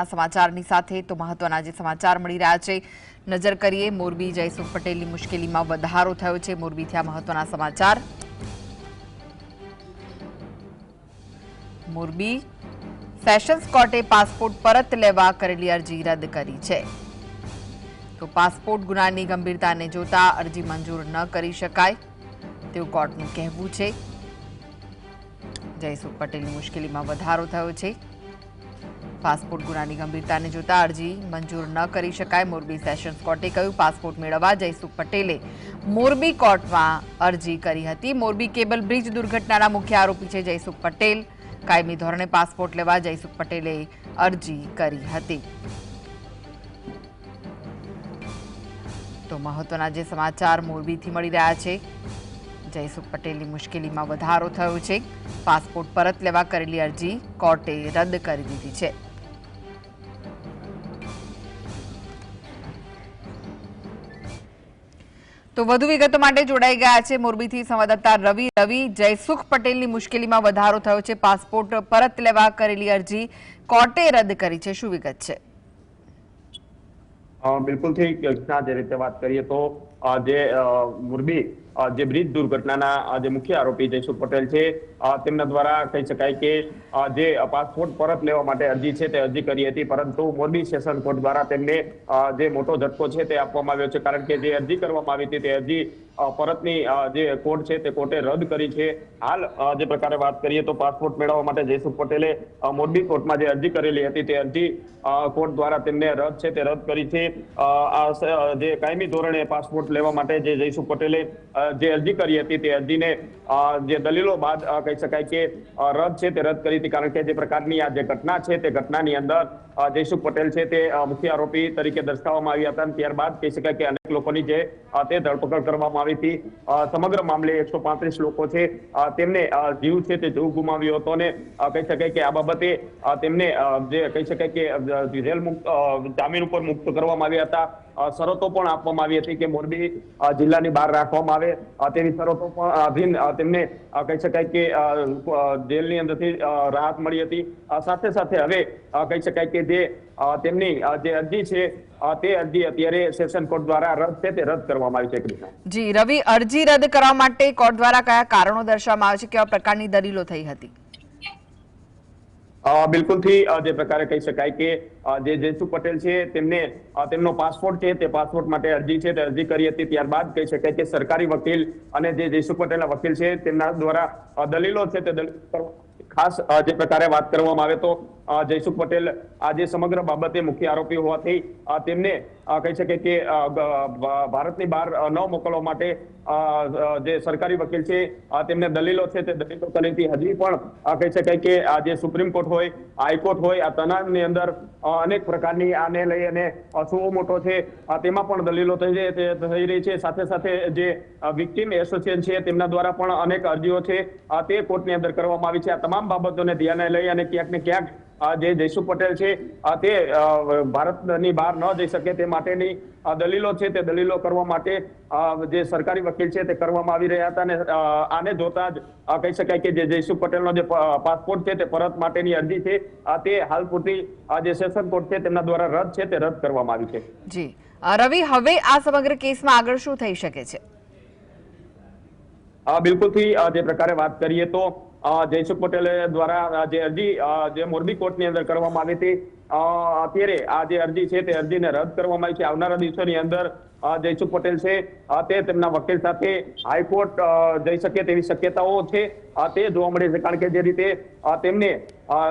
સમાચારની સાથે તો મહત્વના જે સમાચાર મળી રહ્યા છે નજર કરીએ મોરબી જયસુખ પટેલની મુશ્કેલીમાં વધારો થયો છે મોરબીથી આ મહત્વના સમાચાર મોરબી સેશન્સ કોર્ટે પાસપોર્ટ પરત લેવા કરેલી અરજી રદ કરી છે તો પાસપોર્ટ ગુનાની ગંભીરતાને જોતા અરજી મંજૂર ન કરી શકાય તેવું કોર્ટનું કહેવું છે જયસુખ પટેલની મુશ્કેલીમાં વધારો થયો છે પાસપોર્ટ ગુનાની ગંભીરતાને જોતા અરજી મંજૂર ન કરી શકાય મોરબી સેશન્સ કોર્ટે કહ્યું પાસપોર્ટ મેળવવા જયસુખ પટેલે મોરબી કોર્ટમાં અરજી કરી હતી મોરબી કેબલ બ્રિજ દુર્ઘટનાના મુખ્ય આરોપી છે જયસુખ પટેલ કાયમી ધોરણે પાસપોર્ટ લેવા જયસુખ પટેલે અરજી કરી હતી તો મહત્વના જે સમાચાર મોરબીથી મળી રહ્યા છે જયસુખ પટેલની મુશ્કેલીમાં વધારો થયો છે પાસપોર્ટ પરત લેવા કરેલી અરજી કોર્ટે રદ કરી દીધી છે તો વધુ વિગતો માટે જોડાઈ ગયા છે મોરબીથી સંવાદદાતા રવિ જયસુખ પટેલની મુશ્કેલીમાં વધારો થયો છે પાસપોર્ટ પરત લેવા કરેલી અરજી કોર્ટે રદ કરી છે શું વિગત છે બિલકુલ ઠીક જે રીતે વાત કરીએ તો જે મોરબી જે બ્રિજ દુર્ઘટનાના જે મુખ્ય આરોપી જયસુખ પટેલ છે તેમના દ્વારા કહી શકાય કે જે પાસપોર્ટ પરત લેવા માટે અરજી છે તે અરજી કરી હતી પરંતુ મોરબી સેશન કોર્ટ દ્વારા તેમને જે મોટો ઝટકો છે તે આપવામાં આવ્યો છે કારણ કે જે અરજી કરવામાં આવી હતી તે અરજી પરતની જે કોર્ટ છે તે કોર્ટે રદ કરી છે હાલ જે પ્રકારે વાત કરીએ તો પાસપોર્ટ મેળવવા માટે જયસુખ પટેલે મોરબી કોર્ટમાં જે અરજી કરેલી હતી તે અરજી કોર્ટ દ્વારા તેમને રદ છે તે રદ કરી છે જે કાયમી ધોરણે પાસપોર્ટ લેવા માટે જે જયસુખ પટેલે જે અરજી કરી હતી તે અરજીને જે દલીલો બાદ કહી શકાય કે રદ છે તે રદ કરી હતી કારણ કે જે પ્રકારની આ જે ઘટના છે તે ઘટનાની અંદર જયસુખ પટેલ છે તે મુખ્ય આરોપી તરીકે દર્શાવવામાં આવ્યા હતા ત્યારબાદ કહી શકાય કે અનેક લોકોની જે તે ધરપકડ કરવામાં આવી હતી સમગ્ર મામલે 135 લોકો છે તેમને જીવ છે તે જીવ ગુમાવ્યો હતો અને કહી શકાય કે આ બાબતે તેમને જે કહી શકાય કે જેલ મુક્ત જામીન ઉપર મુક્ત કરવામાં આવ્યા હતા શરતો પણ આપવામાં આવી હતી કે મોરબી જિલ્લાની બહાર રાખવામાં આવે તેવી શરતો પણ અધીન તેમને કહી શકાય કે જેલની અંદરથી રાહત મળી હતી સાથે સાથે હવે કહી શકાય કે જે તેમની જે અરજી છે તે અરજી અત્યારે સેશન કોર્ટ દ્વારા રદ છે તે રદ કરવામાં આવી છે જી રવિ અરજી રદ કરવા માટે કોર્ટ દ્વારા કયા કારણો દર્શાવવામાં આવે છે કેવા પ્રકારની દલીલો થઈ હતી બિલકુલ થી જે પ્રકારે કહી શકાય કે જે જયસુખ પટેલ છે તેમને તેમનો પાસપોર્ટ છે તે પાસપોર્ટ માટે અરજી છે તે અરજી કરી હતી ત્યારબાદ કહી શકાય કે સરકારી વકીલ અને જે જયસુખ પટેલના વકીલ છે તેમના દ્વારા દલીલો છે તે ખાસ જે પ્રકારે વાત કરવામાં આવે તો જયસુખ પટેલ આજે સમગ્ર બાબતે મુખ્ય આરોપી હોવાથી તેમને કહી શકે કે ભારતની બહાર ન મોકલવા માટે જે સરકારી વકીલ છે તેમને દલીલો છે તે દલીલો કરી હતી હજી પણ કહી શકાય કે જે સુપ્રીમ કોર્ટ હોય હાઈકોર્ટ હોય આ તમામની અંદર અનેક પ્રકારની આને લઈ અને સુઓ મોટો છે તેમાં પણ દલીલો થઈ રહી છે સાથે સાથે જે વિક્ટીમ એસોસિએશન છે તેમના દ્વારા પણ અનેક અરજીઓ છે તે કોર્ટની અંદર કરવામાં આવી છે આ તમામ બાબતોને ધ્યાને લઈ અને ક્યાંક ને ક્યાંક જે જયસુખ પટેલ છે તે ભારતની બહાર ન જઈ શકે તે માટેની દલીલો છે તે દલીલો કરવા માટે જે સરકારી વકીલ છે તે કરવામાં આવી રહ્યા હતા અને આને જોતા જ કહી શકાય કે જે જયસુખ પટેલનો જે પાસપોર્ટ છે તે પરત માટેની અરજી છે તે હાલ પૂરતી જે સેશન કોર્ટ છે તેમના દ્વારા રદ છે તે રદ કરવામાં આવી છે જી રવિ હવે આ સમગ્ર કેસમાં આગળ શું થઈ શકે છે બિલકુલ થી જે પ્રકારે વાત કરીએ તો જયસુખ પટેલ દ્વારા જે અરજી જે મોરબી કોર્ટની અંદર કરવામાં આવી હતી અત્યારે આ જે અરજી છે તે અરજીને રદ કરવામાં આવી છે આવનારા દિવસોની અંદર જયસુખ પટેલ છે તે તેમના વકીલ સાથે હાઈકોર્ટ જઈ શકે તેવી શક્યતાઓ છે તે જોવા મળે છે કારણ કે જે રીતે તેમને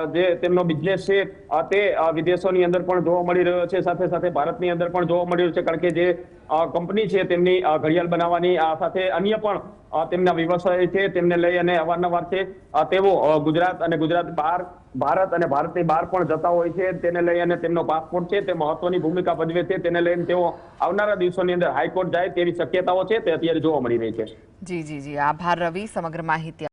જે તેમનો બિઝનેસ છે તે વિદેશોની અંદર પણ જોવા મળી રહ્યો છે સાથે સાથે ભારતની અંદર પણ જોવા મળી રહ્યો છે કારણ કે જે કંપની છે તેમની ઘડિયાળ બનાવવાની સાથે અન્ય પણ તેમના વ્યવસાય છે તેમને લઈ અને અવારનવાર છે તેઓ ગુજરાત અને ગુજરાત બહાર ભારત અને ભારતની બહાર પણ જતા હોય છે તેને લઈ અને તેમનો પાસપોર્ટ છે તે મહત્વની ભૂમિકા ભજવે છે તેને લઈને તેઓ આવનારા દિવસોની અંદર હાઈકોર્ટ જાય તેવી શક્યતાઓ છે તે અત્યારે જોવા મળી રહી છે જી આભાર રવિ સમગ્ર માહિતી